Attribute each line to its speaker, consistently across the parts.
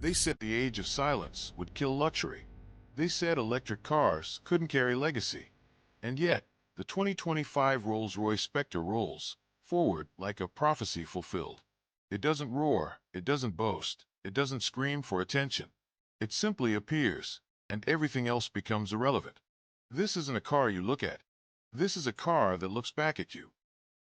Speaker 1: They said the age of silence would kill luxury. They said electric cars couldn't carry legacy. And yet, the 2025 Rolls-Royce Spectre rolls forward like a prophecy fulfilled. It doesn't roar, it doesn't boast, it doesn't scream for attention. It simply appears, and everything else becomes irrelevant. This isn't a car you look at. This is a car that looks back at you.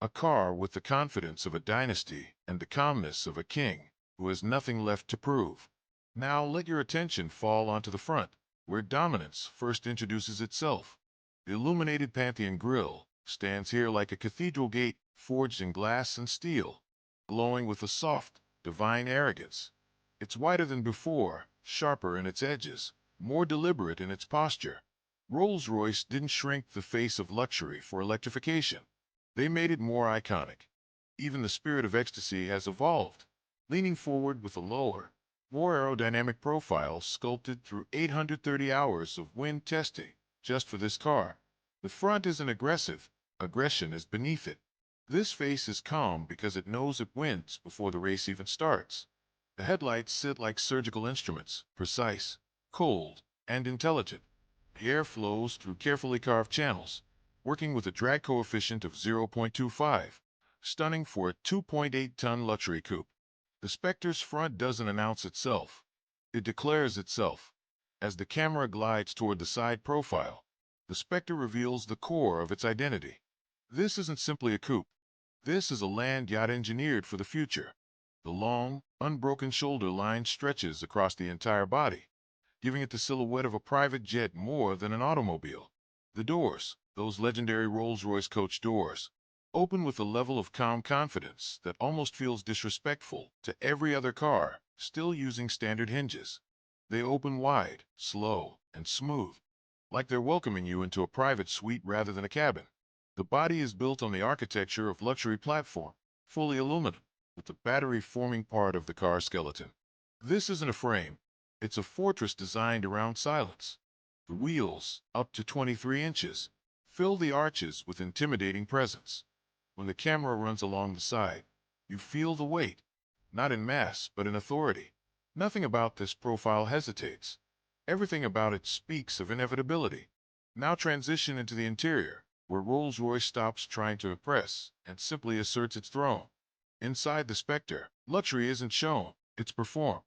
Speaker 1: A car with the confidence of a dynasty and the calmness of a king who has nothing left to prove. Now let your attention fall onto the front, where dominance first introduces itself. The illuminated Pantheon grille stands here like a cathedral gate forged in glass and steel, glowing with a soft, divine arrogance. It's wider than before, sharper in its edges, more deliberate in its posture. Rolls-Royce didn't shrink the face of luxury for electrification. They made it more iconic. Even the Spirit of Ecstasy has evolved, leaning forward with a lower, more aerodynamic profile sculpted through 830 hours of wind testing just for this car. The front isn't aggressive. Aggression is beneath it. This face is calm because it knows it wins before the race even starts. The headlights sit like surgical instruments, precise, cold, and intelligent. The air flows through carefully carved channels, working with a drag coefficient of 0.25, stunning for a 2.8-ton luxury coupe. The Spectre's front doesn't announce itself. It declares itself. As the camera glides toward the side profile, the Spectre reveals the core of its identity. This isn't simply a coupe. This is a land yacht engineered for the future. The long, unbroken shoulder line stretches across the entire body, giving it the silhouette of a private jet more than an automobile. The doors, those legendary Rolls-Royce coach doors, open with a level of calm confidence that almost feels disrespectful to every other car still using standard hinges. They open wide, slow, and smooth, like they're welcoming you into a private suite rather than a cabin. The body is built on the architecture of luxury platform, fully aluminum, with the battery forming part of the car skeleton. This isn't a frame. It's a fortress designed around silence. The wheels, up to 23 inches, fill the arches with intimidating presence. When the camera runs along the side, you feel the weight, not in mass, but in authority. Nothing about this profile hesitates. Everything about it speaks of inevitability. Now transition into the interior, where Rolls-Royce stops trying to impress and simply asserts its throne. Inside the Spectre, luxury isn't shown, it's performed.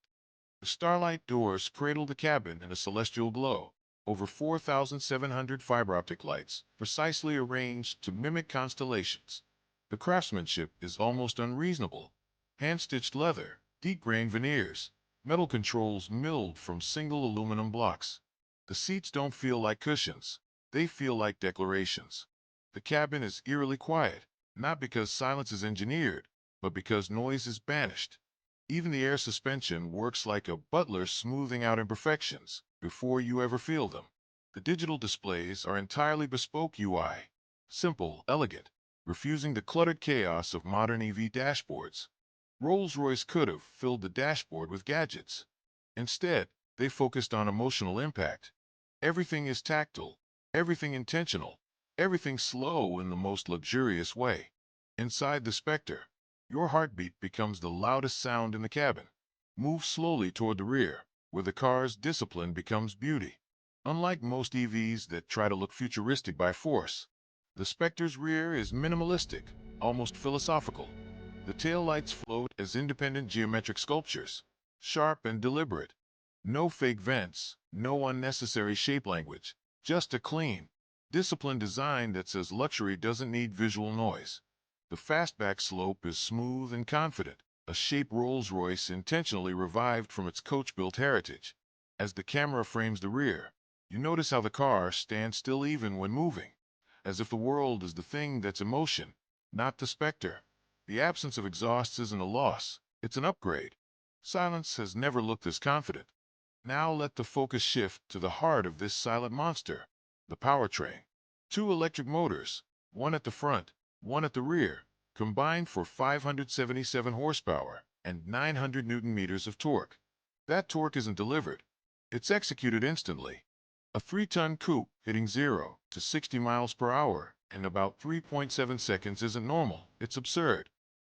Speaker 1: The starlight doors cradle the cabin in a celestial glow. Over 4,700 fiber optic lights, precisely arranged to mimic constellations. The craftsmanship is almost unreasonable. Hand-stitched leather, deep-grained veneers, metal controls milled from single aluminum blocks. The seats don't feel like cushions. They feel like declarations. The cabin is eerily quiet, not because silence is engineered, but because noise is banished. Even the air suspension works like a butler smoothing out imperfections before you ever feel them. The digital displays are entirely bespoke UI, simple, elegant, refusing the cluttered chaos of modern EV dashboards. Rolls-Royce could have filled the dashboard with gadgets. Instead, they focused on emotional impact. Everything is tactile, everything intentional, everything slow in the most luxurious way. Inside the Spectre, your heartbeat becomes the loudest sound in the cabin. Move slowly toward the rear, where the car's discipline becomes beauty. Unlike most EVs that try to look futuristic by force, the Spectre's rear is minimalistic, almost philosophical. The taillights float as independent geometric sculptures, sharp and deliberate. No fake vents, no unnecessary shape language, just a clean, disciplined design that says luxury doesn't need visual noise. The fastback slope is smooth and confident, a shape Rolls-Royce intentionally revived from its coach-built heritage. As the camera frames the rear, you notice how the car stands still even when moving, as if the world is the thing that's emotion, not the Spectre. The absence of exhausts isn't a loss, it's an upgrade. Silence has never looked this confident. Now let the focus shift to the heart of this silent monster, the powertrain. Two electric motors, one at the front, one at the rear, combined for 577 horsepower and 900 newton meters of torque. That torque isn't delivered. It's executed instantly. A 3-ton coupe hitting 0 to 60 miles per hour in about 3.7 seconds isn't normal, it's absurd.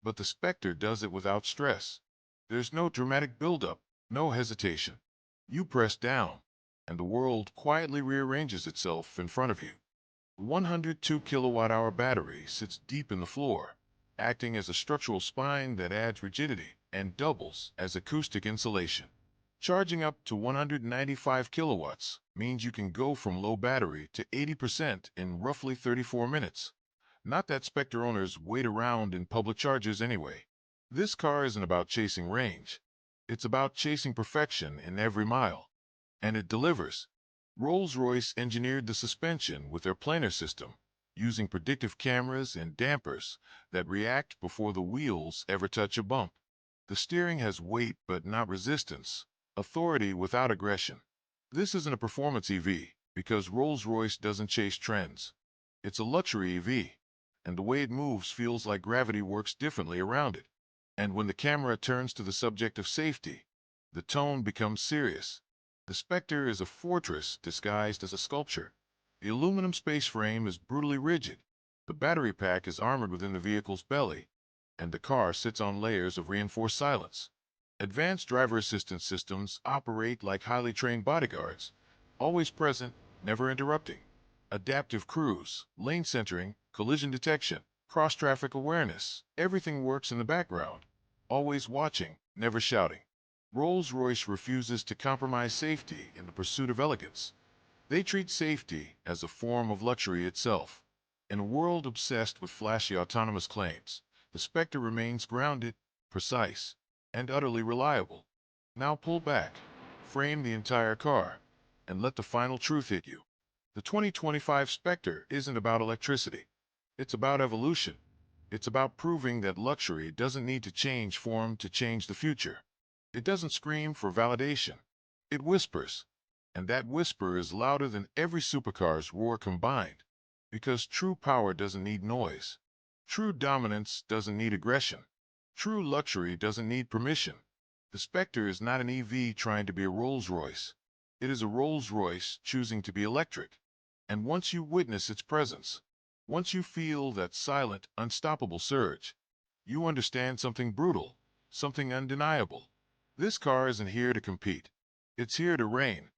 Speaker 1: But the Spectre does it without stress. There's no dramatic buildup, No hesitation. You press down, and the world quietly rearranges itself in front of you. 102 kilowatt-hour battery sits deep in the floor, acting as a structural spine that adds rigidity and doubles as acoustic insulation. Charging up to 195 kilowatts means you can go from low battery to 80% in roughly 34 minutes. Not that Spectre owners wait around in public chargers anyway. This car isn't about chasing range. It's about chasing perfection in every mile. And it delivers. Rolls-Royce engineered the suspension with their planar system, using predictive cameras and dampers that react before the wheels ever touch a bump. The steering has weight but not resistance, authority without aggression. This isn't a performance EV because Rolls-Royce doesn't chase trends. It's a luxury EV, and the way it moves feels like gravity works differently around it. And when the camera turns to the subject of safety, the tone becomes serious. The Spectre is a fortress disguised as a sculpture. The aluminum space frame is brutally rigid. The battery pack is armored within the vehicle's belly, and the car sits on layers of reinforced silence. Advanced driver assistance systems operate like highly trained bodyguards, always present, never interrupting. Adaptive cruise, lane centering, collision detection, cross-traffic awareness, everything works in the background, always watching, never shouting. Rolls-Royce refuses to compromise safety in the pursuit of elegance. They treat safety as a form of luxury itself. In a world obsessed with flashy autonomous claims, the Spectre remains grounded, precise, and utterly reliable. Now pull back, frame the entire car, and let the final truth hit you. The 2025 Spectre isn't about electricity. It's about evolution. It's about proving that luxury doesn't need to change form to change the future. It doesn't scream for validation. It whispers. And that whisper is louder than every supercar's roar combined. Because true power doesn't need noise. True dominance doesn't need aggression. True luxury doesn't need permission. The Spectre is not an EV trying to be a Rolls-Royce. It is a Rolls-Royce choosing to be electric. And once you witness its presence, once you feel that silent, unstoppable surge, you understand something brutal, something undeniable. This car isn't here to compete. It's here to reign.